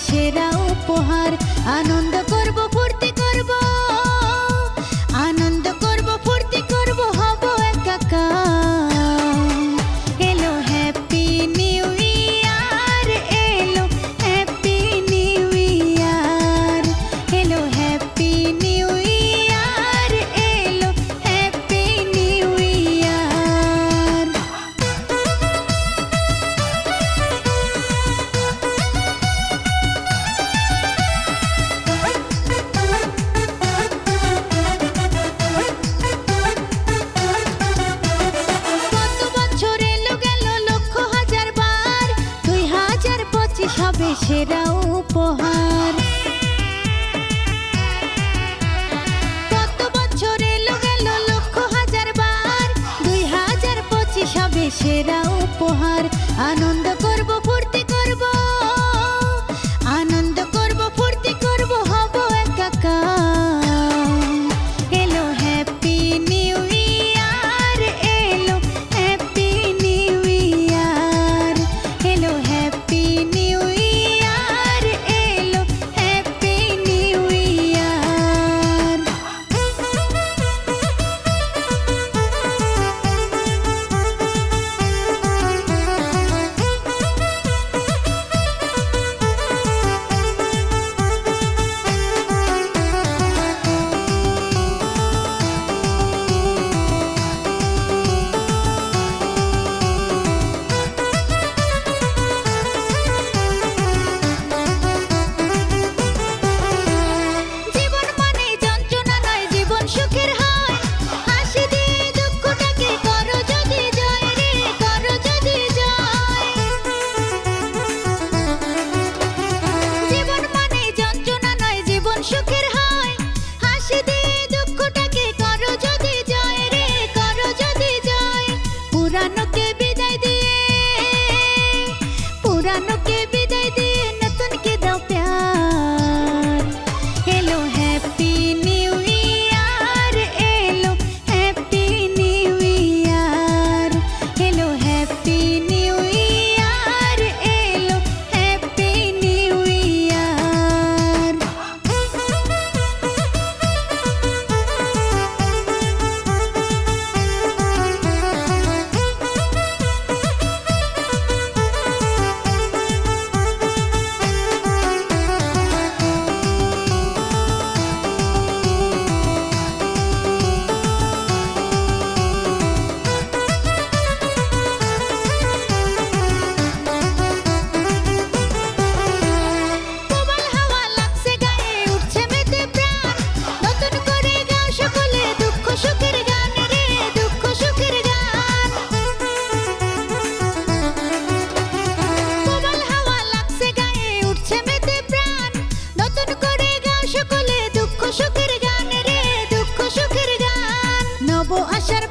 সেরা উপহার। আনন্দ করব ফুর্তি করব, আনন্দ করব ফুর্তি করব, হব একাকার। এলো হ্যাপি নিউ ইয়ার, এলো হ্যাপি নিউ ইয়ার, এলো হ্যাপি নিউ ইয়ার, এলো হ্যাপি নিউ ইয়ার। কত বছর এলো গেল লক্ষ হাজার বার, 2025 হবে সেরা উপহার। কত বছর এলো গেল লক্ষ হাজার বার, 2025 হবে সেরা উপহার। আনন্দ করব ফুর্তি করব, আনন্দ করব ফুর্তি করব, হব একাকার। এলো হ্যাপি নিউ ইয়ার, এলো হ্যাপি নিউ ইয়ার, এলো হ্যাপি নিউ ইয়ার, এলো হ্যাপি নিউ ইয়ার। জীবন মানে যন্ত্রণা নয়, জীবন সুখের হয়। হাসি দিয়ে দুঃখটাকে করো যদি জয় রে, করো যদি জয়। জীবন মানে যন্ত্রণা নয়, জীবন সুখের হয়। হাসি দিয়ে দুঃখটাকে করো যদি জয় রে, করো যদি জয়। পুরানোকে বিদায় দিয়ে, পুরানোকে বিদায় দিয়ে নতুনকে দাও প্যার। এলো হ্যাপি নিউ ইয়ার, এলো হ্যাপি নিউ ইয়ার, এলো হ্যাপি নিউ ইয়ার, এলো হ্যাপি নিউ ইয়ার। প্রবল হাওয়া লাগছে গায়ে, উঠছে মেতে প্রাণ। নতুন করে গাও সকলে দুঃখ সুখের গান রে, দুঃখ সুখের গান। প্রবল হাওয়া লাগছে গায়ে, উঠছে মেতে প্রাণ। নতুন করে গাও সকলে দুঃখ সুখের গান রে, দুঃখ সুখের গান। নব আশার